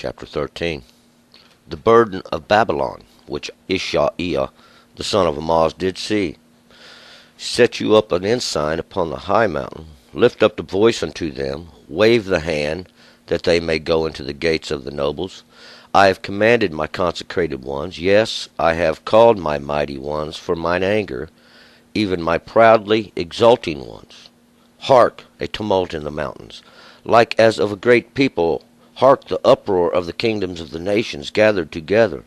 Chapter 13. The burden of Babylon, which Ishaiah the son of Amoz did see. Set you up an ensign upon the high mountain, lift up the voice unto them, wave the hand, that they may go into the gates of the nobles. I have commanded my consecrated ones, yes, I have called my mighty ones for mine anger, even my proudly exulting ones. Hark, a tumult in the mountains, like as of a great people. Hark, the uproar of the kingdoms of the nations gathered together.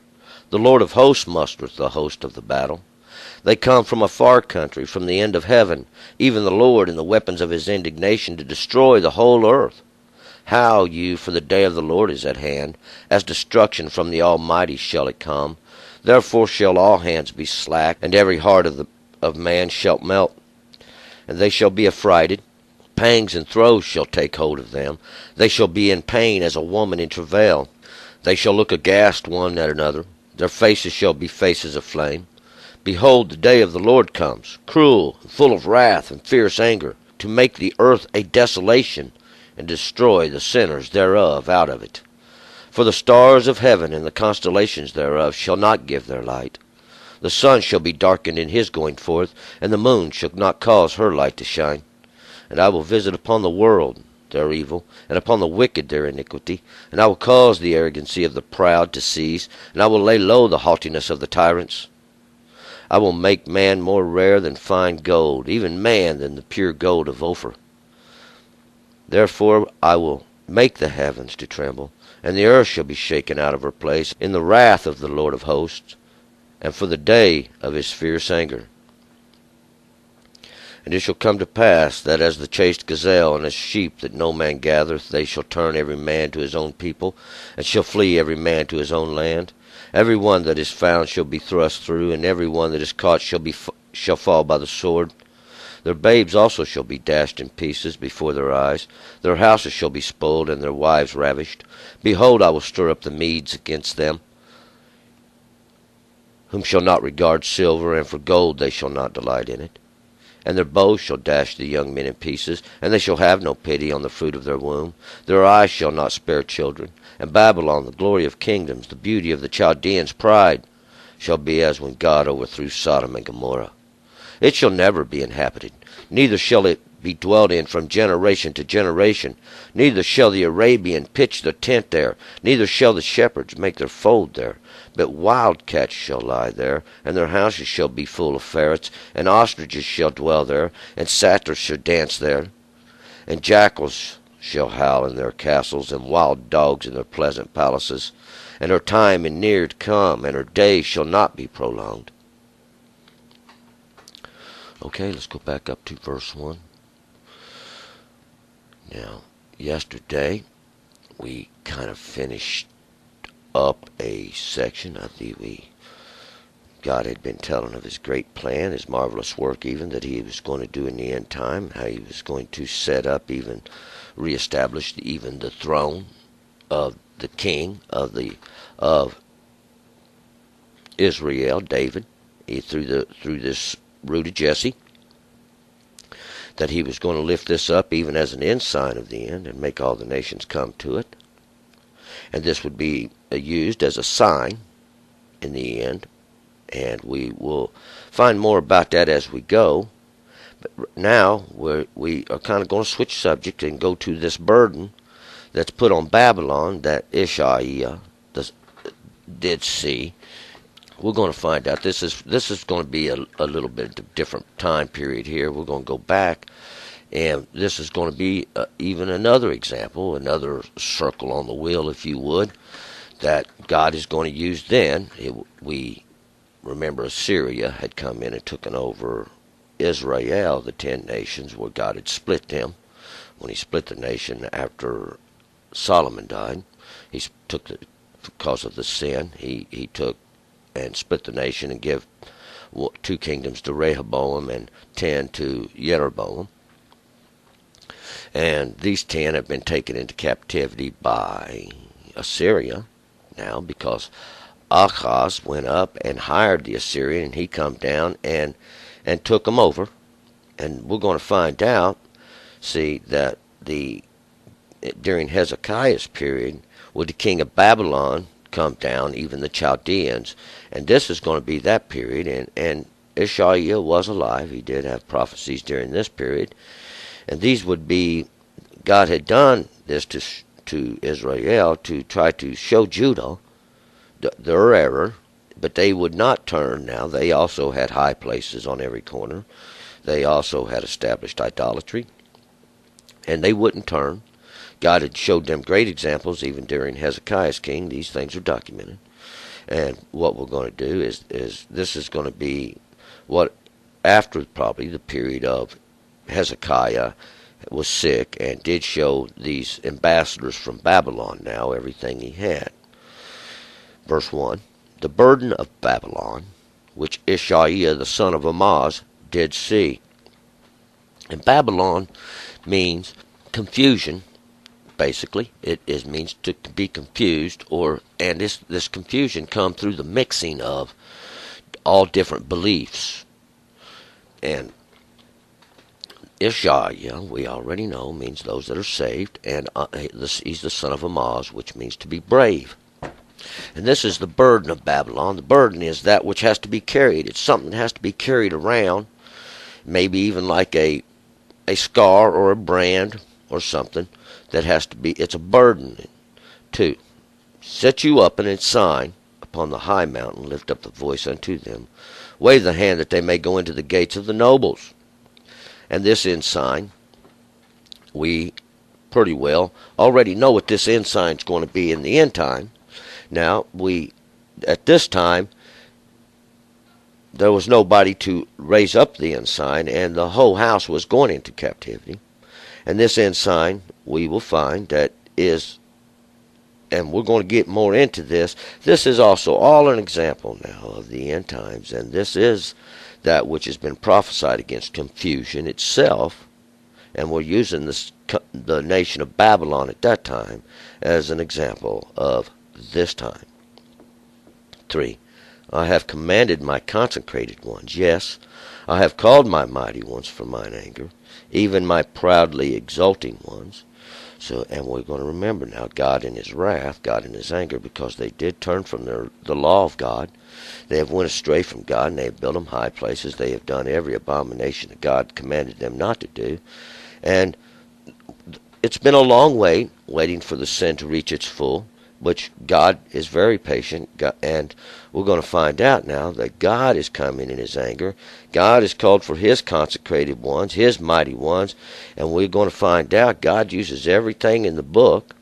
The Lord of hosts mustereth the host of the battle. They come from a far country, from the end of heaven, even the Lord and the weapons of his indignation to destroy the whole earth. Howl you, for the day of the Lord is at hand. As destruction from the Almighty shall it come. Therefore shall all hands be slack, and every heart of man shall melt. And they shall be affrighted. Pangs and throes shall take hold of them. They shall be in pain as a woman in travail. They shall look aghast one at another. Their faces shall be faces of flame. Behold, the day of the Lord comes, cruel, and full of wrath and fierce anger, to make the earth a desolation, and destroy the sinners thereof out of it. For the stars of heaven and the constellations thereof shall not give their light. The sun shall be darkened in his going forth, and the moon shall not cause her light to shine. And I will visit upon the world their evil, and upon the wicked their iniquity. And I will cause the arrogancy of the proud to cease, and I will lay low the haughtiness of the tyrants. I will make man more rare than fine gold, even man than the pure gold of Ophir. Therefore I will make the heavens to tremble, and the earth shall be shaken out of her place, in the wrath of the Lord of hosts, and for the day of his fierce anger. And it shall come to pass, that as the chaste gazelle and as sheep that no man gathereth, they shall turn every man to his own people, and shall flee every man to his own land. Every one that is found shall be thrust through, and every one that is caught shall fall by the sword. Their babes also shall be dashed in pieces before their eyes. Their houses shall be spoiled, and their wives ravished. Behold, I will stir up the Medes against them, whom shall not regard silver, and for gold they shall not delight in it. And their bows shall dash the young men in pieces, and they shall have no pity on the fruit of their womb. Their eyes shall not spare children. And Babylon, the glory of kingdoms, the beauty of the Chaldeans' pride, shall be as when God overthrew Sodom and Gomorrah. It shall never be inhabited, neither shall it be dwelt in from generation to generation. Neither shall the Arabian pitch their tent there, neither shall the shepherds make their fold there. But wildcats shall lie there, and their houses shall be full of ferrets, and ostriches shall dwell there, and satyrs shall dance there, and jackals shall howl in their castles, and wild dogs in their pleasant palaces. And her time is near to come, and her days shall not be prolonged. Okay, let's go back up to verse 1. Now, yesterday we kind of finished up a section. I believe God had been telling of his great plan, his marvelous work even, that he was going to do in the end time, how he was going to set up, even reestablish even the throne of the king of Israel, David, through this root of Jesse, that he was going to lift this up even as an ensign of the end and make all the nations come to it. And this would be used as a sign in the end, and we will find more about that as we go. But now we are kind of going to switch subject and go to this burden that's put on Babylon that Ishaiah did see. We're going to find out. This is going to be a little bit of a different time period here. We're going to go back, and this is going to be even another example, another circle on the wheel, if you would, that God is going to use then. We remember Assyria had come in and taken over Israel, the 10 nations, where God had split them. When he split the nation after Solomon died, he took because of the sin, he took and split the nation and give 2 kingdoms to Rehoboam and 10 to Jeroboam. And these 10 have been taken into captivity by Assyria now, because Ahaz went up and hired the Assyrian, and he come down and took them over. And we're going to find out, see, that during Hezekiah's period, with the king of Babylon come down, even the Chaldeans. And this is going to be that period. And Ishaiah was alive. He did have prophecies during this period. And these would be, God had done this to Israel to try to show Judah their error, but they would not turn now. They also had high places on every corner. They also had established idolatry, and they wouldn't turn. God had showed them great examples even during Hezekiah's king. These things are documented. And what we're going to do is this is going to be what, after probably the period of Hezekiah was sick and did show these ambassadors from Babylon now everything he had. Verse 1, the burden of Babylon, which Ishaiah the son of Amoz did see. And Babylon means confusion, basically. It means to be confused, and this confusion come through the mixing of all different beliefs. And Ishaiah, we already know, means those that are saved, and he's the son of Amoz, which means to be brave. And this is the burden of Babylon. The burden is that which has to be carried. It's something that has to be carried around, maybe even like a scar or a brand or something that has to be, it's a burden. 2, set you up an ensign upon the high mountain, lift up the voice unto them, wave the hand that they may go into the gates of the nobles. And this ensign, we pretty well already know what this ensign is going to be in the end time. Now, at this time, there was nobody to raise up the ensign, and the whole house was going into captivity. And this ensign, we will find that is, and we're going to get more into this, this is also all an example now of the end times, and this is that which has been prophesied against, confusion itself, and we're using the nation of Babylon at that time as an example of this time. 3, I have commanded my consecrated ones. Yes, I have called my mighty ones for mine anger, even my proudly exulting ones. So, and we're going to remember now, God in his wrath, God in his anger, because they did turn from the law of God. They have went astray from God, and they have built them high places. They have done every abomination that God commanded them not to do. And it's been a long wait, waiting for the sin to reach its full, which God is very patient, and we're going to find out now that God is coming in his anger. God has called for his consecrated ones, his mighty ones, and we're going to find out God uses everything in the book.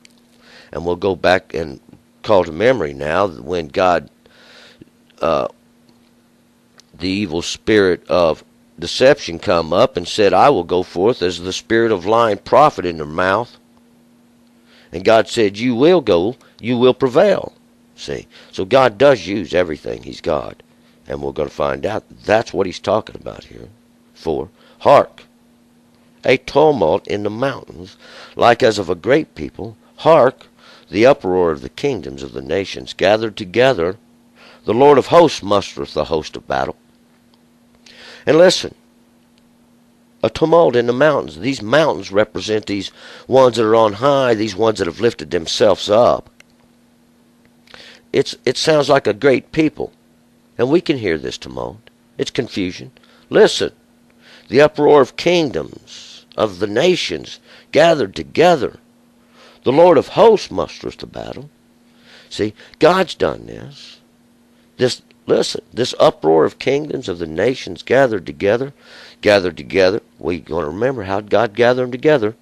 And we'll go back and call to memory now when God, the evil spirit of deception come up and said, I will go forth as the spirit of lying prophet in their mouth. And God said, you will go, you will prevail. See, so God does use everything. He's God. And we're going to find out that's what he's talking about here. 4, hark, a tumult in the mountains, like as of a great people. Hark, the uproar of the kingdoms of the nations gathered together. The Lord of hosts mustereth the host of battle. And listen, a tumult in the mountains. These mountains represent these ones that are on high, these ones that have lifted themselves up. It sounds like a great people, and we can hear this tumult. It's confusion. Listen, the uproar of kingdoms, of the nations, gathered together. The Lord of hosts mustereth the battle. See, God's done this. This uproar of kingdoms, of the nations gathered together. We're going to remember how God gathered them together.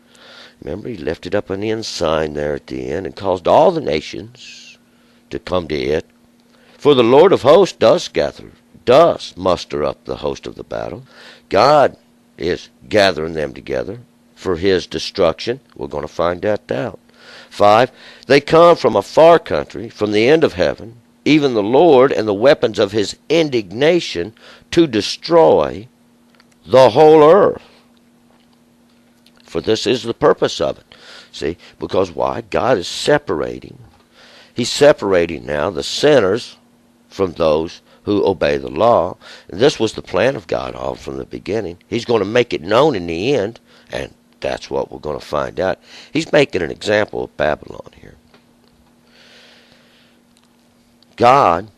Remember, he lifted up an ensign there at the end and caused all the nations to come to it. For the Lord of hosts does muster up the host of the battle. God is gathering them together for his destruction. We're going to find that out. 5, they come from a far country, from the end of heaven, even the Lord and the weapons of his indignation to destroy the whole earth. For this is the purpose of it. See, because why? God is separating. He's separating now the sinners from those who obey the law. And this was the plan of God all from the beginning. He's going to make it known in the end, and that's what we're going to find out. He's making an example of Babylon here. God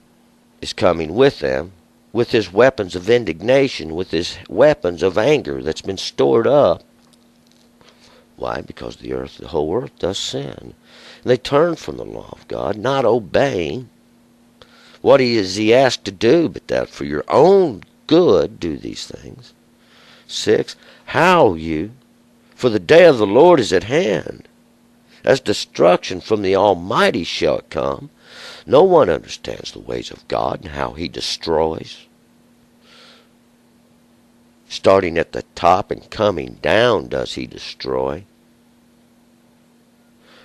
is coming with them, with his weapons of indignation, with his weapons of anger that's been stored up. Why? Because the whole earth does sin. And they turn from the law of God, not obeying. What is he asked to do but that for your own good do these things? 6. How you? For the day of the Lord is at hand. As destruction from the Almighty shall it come. No one understands the ways of God and how he destroys. Starting at the top and coming down does he destroy.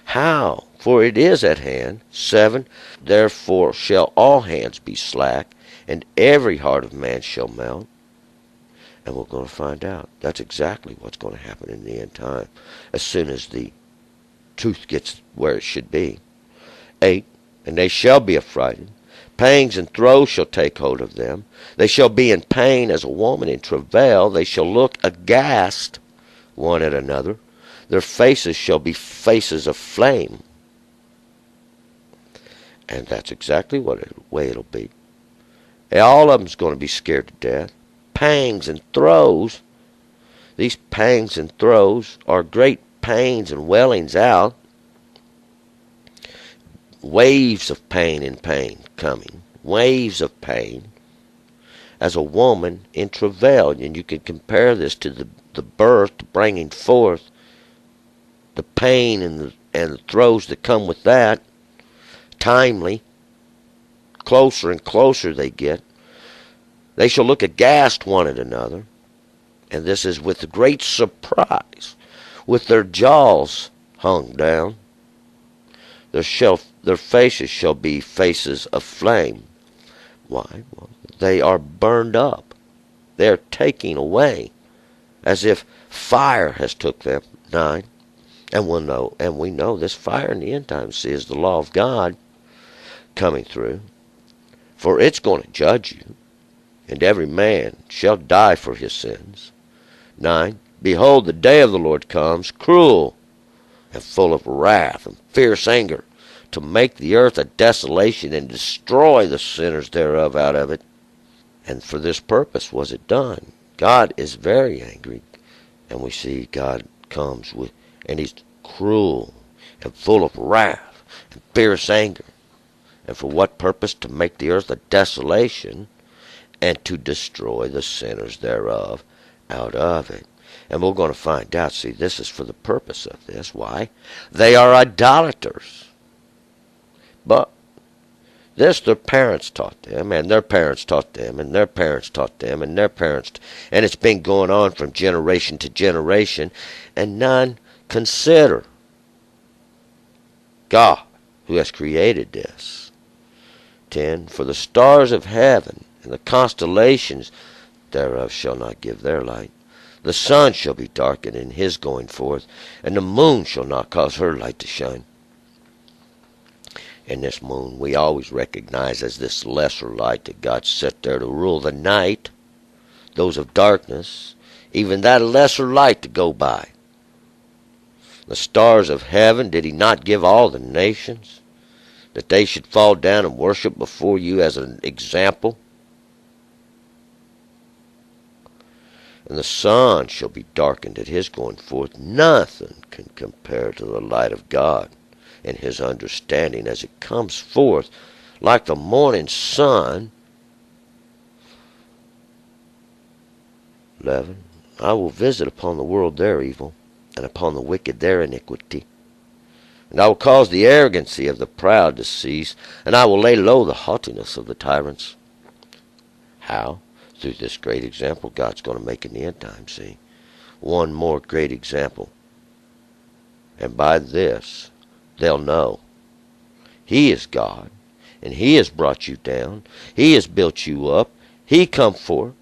How? For it is at hand. 7. Therefore shall all hands be slack, and every heart of man shall melt. And we're going to find out. That's exactly what's going to happen in the end time, as soon as the truth gets where it should be. 8. And they shall be affrighted. Pangs and throes shall take hold of them. They shall be in pain as a woman in travail. They shall look aghast one at another. Their faces shall be faces of flame. And that's exactly what way it'll be. All of them's going to be scared to death. Pangs and throes. These pangs and throes are great pains and wellings out. Waves of pain and pain coming. Waves of pain. As a woman in travail. And you can compare this to the birth, the bringing forth. The pain and the throes that come with that. Timely. Closer and closer they get. They shall look aghast one at another. And this is with great surprise. With their jaws hung down. Their faces shall be faces of flame. Why? Well, they are burned up. They are taken away. As if fire has took them. 9. And we know this fire in the end times is the law of God coming through. For it's going to judge you. And every man shall die for his sins. 9. Behold, the day of the Lord comes, cruel and full of wrath and fierce anger, to make the earth a desolation and destroy the sinners thereof out of it. And for this purpose was it done. God is very angry. And we see God comes with, and he's cruel and full of wrath and fierce anger. And for what purpose? To make the earth a desolation and to destroy the sinners thereof out of it. And we're going to find out. See, this is for the purpose of this. Why? They are idolaters. But this their parents taught them, and their parents taught them, and their parents taught them, and their parents. And it's been going on from generation to generation. And none consider God who has created this. 10. For the stars of heaven and the constellations thereof shall not give their light. The sun shall be darkened in his going forth, and the moon shall not cause her light to shine. And this moon we always recognize as this lesser light that God set there to rule the night, those of darkness, even that lesser light to go by. The stars of heaven, did he not give all the nations, that they should fall down and worship before you as an example? And the sun shall be darkened at his going forth. Nothing can compare to the light of God and his understanding as it comes forth like the morning sun. 11. I will visit upon the world their evil, and upon the wicked their iniquity. And I will cause the arrogancy of the proud to cease, and I will lay low the haughtiness of the tyrants. How? Through this great example God's going to make in the end time, see? One more great example. And by this, they'll know he is God, and he has brought you down. He has built you up. He come forth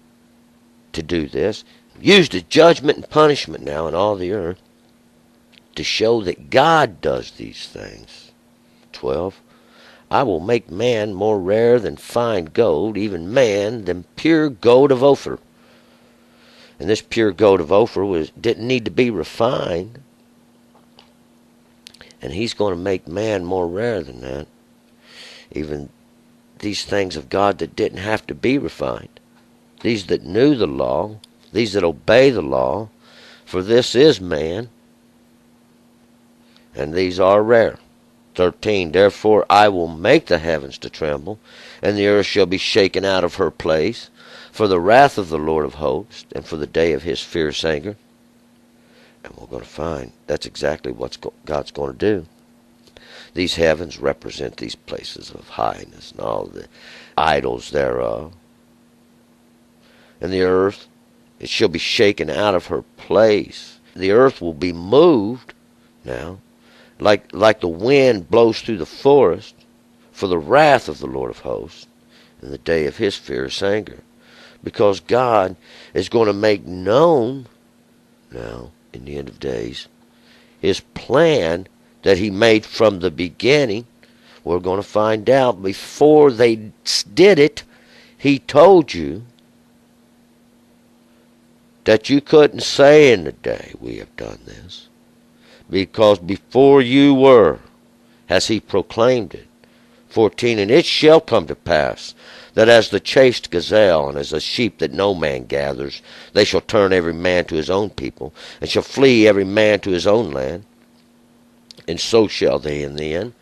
to do this. Used as judgment and punishment now in all the earth to show that God does these things. 12. I will make man more rare than fine gold, even man than pure gold of Ophir. And this pure gold of Ophir didn't need to be refined. And he's going to make man more rare than that. Even these things of God that didn't have to be refined. These that knew the law, these that obey the law, for this is man, and these are rare. 13, therefore I will make the heavens to tremble, and the earth shall be shaken out of her place, for the wrath of the Lord of hosts, and for the day of his fierce anger. And we're going to find that's exactly what God's going to do. These heavens represent these places of highness and all the idols thereof. And the earth, it shall be shaken out of her place. The earth will be moved now, like the wind blows through the forest, for the wrath of the Lord of hosts, in the day of his fierce anger. Because God is going to make known now, in the end of days, his plan that he made from the beginning. We're going to find out before they did it, he told you that you couldn't say in the day, we have done this. Because before you were, has he proclaimed it. 14, and it shall come to pass, that as the chaste gazelle, and as a sheep that no man gathers, they shall turn every man to his own people, and shall flee every man to his own land. And so shall they in the end.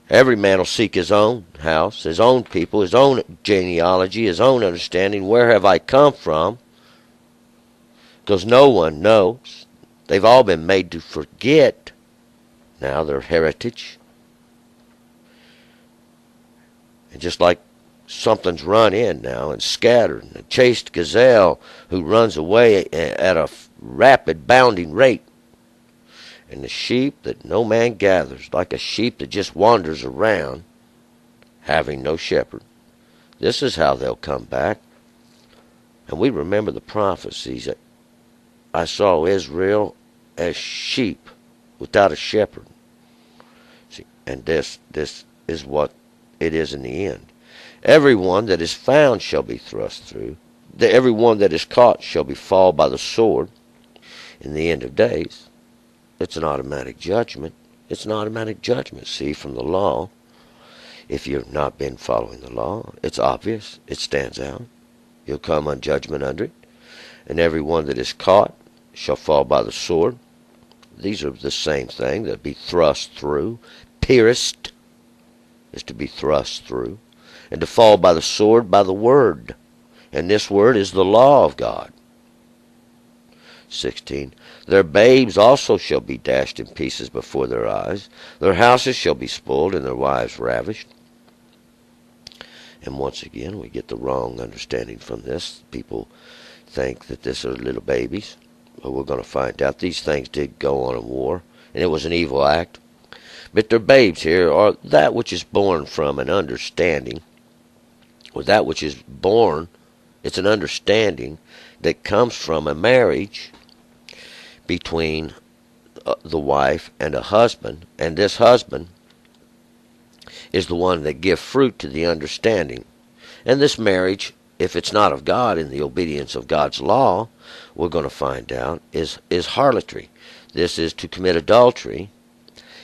Every man will seek his own house, his own people, his own genealogy, his own understanding. Where have I come from? Because no one knows. They've all been made to forget now their heritage. And just like something's run in now and scattered, and a chaste gazelle who runs away at a rapid bounding rate, and the sheep that no man gathers, like a sheep that just wanders around, having no shepherd. This is how they'll come back. And we remember the prophecies that I saw Israel as sheep without a shepherd. See, and this is what it is in the end. Everyone that is found shall be thrust through. Every one that is caught shall be fall by the sword in the end of days. It's an automatic judgment. It's an automatic judgment, see, from the law. If you've not been following the law, it's obvious. It stands out. You'll come on judgment under it. And every one that is caught shall fall by the sword. These are the same thing, that be thrust through. Pierced is to be thrust through. And to fall by the sword, by the word. And this word is the law of God. 16. Their babes also shall be dashed in pieces before their eyes. Their houses shall be spoiled, and their wives ravished. And once again, we get the wrong understanding from this. People think that these are little babies. But we're going to find out these things did go on in war, and it was an evil act. But their babes here are that which is born from an understanding, or that which is born, it's an understanding that comes from a marriage between the wife and a husband, and this husband is the one that gives fruit to the understanding. And this marriage, if it's not of God, in the obedience of God's law, we're going to find out, is harlotry. This is to commit adultery,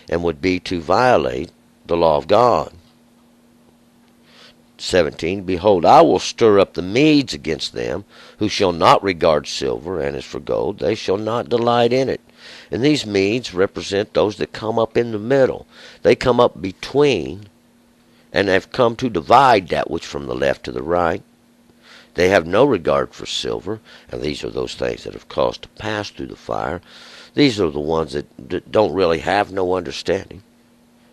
and would be to violate the law of God. 17, behold, I will stir up the Medes against them, who shall not regard silver, and as for gold, they shall not delight in it. And these Medes represent those that come up in the middle. They come up between, and have come to divide that which from the left to the right. They have no regard for silver, and these are those things that have caused to pass through the fire. These are the ones that don't really have no understanding.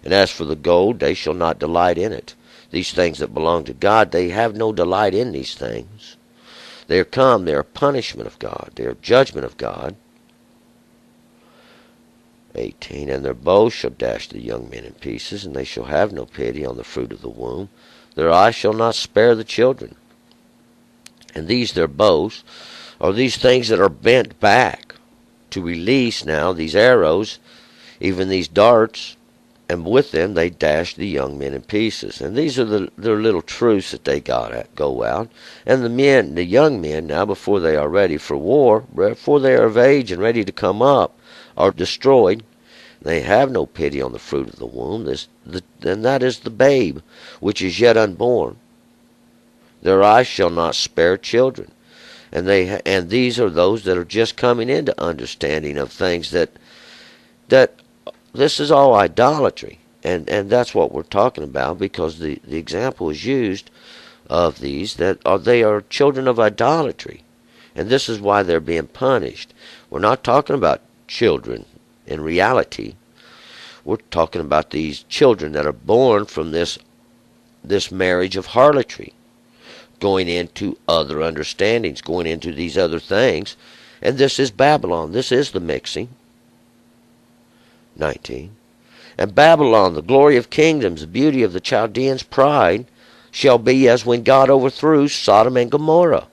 And as for the gold, they shall not delight in it. These things that belong to God, they have no delight in these things. They are come, they are punishment of God, they are judgment of God. 18, and their bows shall dash the young men in pieces, and they shall have no pity on the fruit of the womb. Their eyes shall not spare the children. And these their bows are these things that are bent back to release now these arrows, even these darts, and with them they dash the young men in pieces. And these are their little truths that they go out. And the young men, now before they are ready for war, before they are of age and ready to come up, are destroyed. They have no pity on the fruit of the womb, and that is the babe which is yet unborn. Their eyes shall not spare children. And these are those that are just coming into understanding of things that this is all idolatry. And that's what we're talking about, because the example is used of these they are children of idolatry. And this is why they're being punished. We're not talking about children in reality. We're talking about these children that are born from this marriage of harlotry, going into other understandings, going into these other things. And this is Babylon. This is the mixing. 19. And Babylon, the glory of kingdoms, the beauty of the Chaldeans' pride, shall be as when God overthrew Sodom and Gomorrah.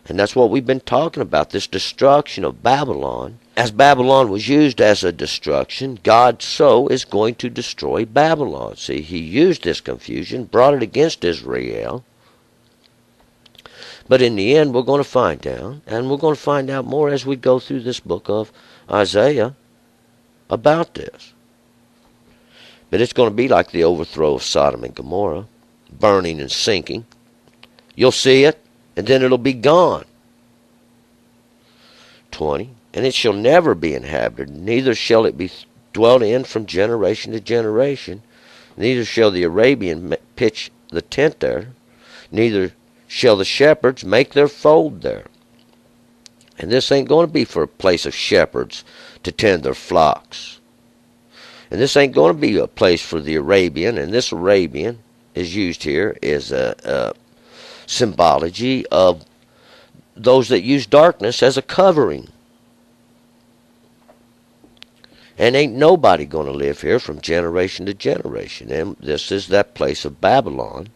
And that's what we've been talking about, this destruction of Babylon. As Babylon was used as a destruction, God so is going to destroy Babylon. See, he used this confusion, brought it against Israel. But in the end, we're going to find out, and we're going to find out more as we go through this book of Isaiah about this. But it's going to be like the overthrow of Sodom and Gomorrah, burning and sinking. You'll see it, and then it'll be gone. 20. And it shall never be inhabited, neither shall it be dwelt in from generation to generation. Neither shall the Arabian pitch the tent there, neither shall the shepherds make their fold there. And this ain't going to be for a place of shepherds to tend their flocks. And this ain't going to be a place for the Arabian. And this Arabian is used here as a symbology of those that use darkness as a covering. And ain't nobody going to live here from generation to generation. And this is that place of Babylon,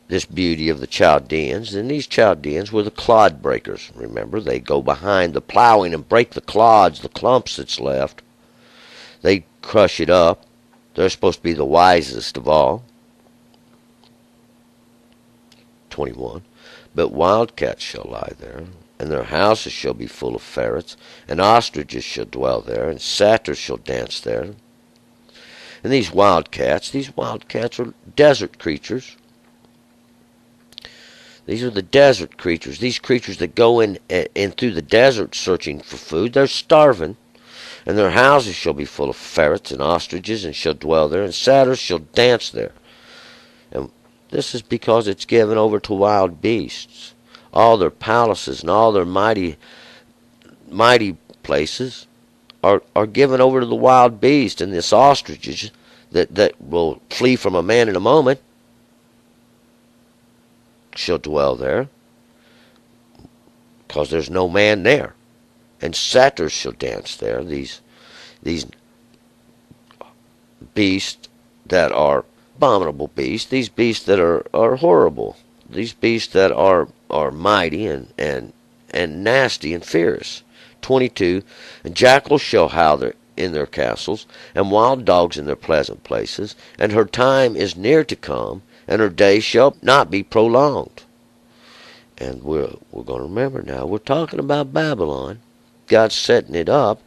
this beauty of the Chaldeans. And these Chaldeans were the clod breakers. Remember, they go behind the plowing and break the clods, the clumps that's left. They crush it up. They're supposed to be the wisest of all. 21. But wildcats shall lie there, and their houses shall be full of ferrets, and ostriches shall dwell there, and satyrs shall dance there. And these wildcats are desert creatures. These are the desert creatures. These creatures that go in through the desert searching for food. They're starving. And their houses shall be full of ferrets and ostriches, and shall dwell there, and satyrs shall dance there. And this is because it's given over to wild beasts. All their palaces and all their mighty places are given over to the wild beast. And this ostriches that will flee from a man in a moment shall dwell there, because there's no man there. And satyrs shall dance there. These beasts that are abominable beasts. These beasts that are horrible. These beasts that are mighty and nasty and fierce. 22. And jackals shall howl in their castles, and wild dogs in their pleasant places. And her time is near to come, and her days shall not be prolonged. And we're going to remember now, we're talking about Babylon. God's setting it up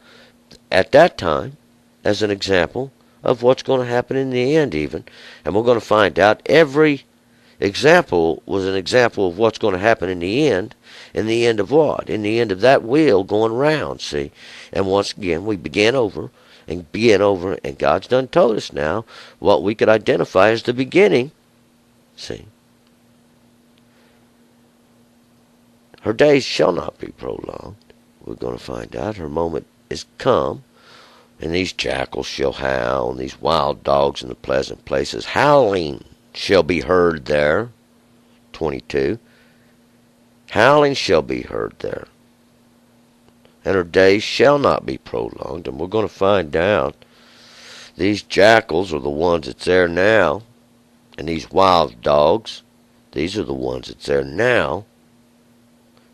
at that time as an example of what's going to happen in the end even. And we're going to find out every example was an example of what's going to happen in the end. In the end of what? In the end of that wheel going round, see. And once again, we begin over, and God's done told us now what we could identify as the beginning, see. Her days shall not be prolonged. We're going to find out her moment is come, and these jackals shall howl, and these wild dogs in the pleasant places. Howling shall be heard there. 22. Howling shall be heard there. And her days shall not be prolonged. And we're going to find out these jackals are the ones that's there now. And these wild dogs, these are the ones that's there now.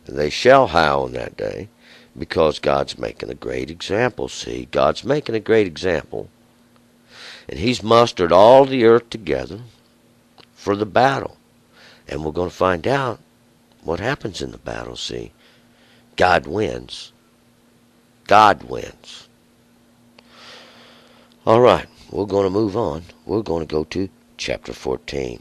And they shall howl in that day, because God's making a great example. See, God's making a great example. And he's mustered all the earth together for the battle. And we're going to find out what happens in the battle, see. God wins. God wins. All right, we're going to move on. We're going to go to chapter 14.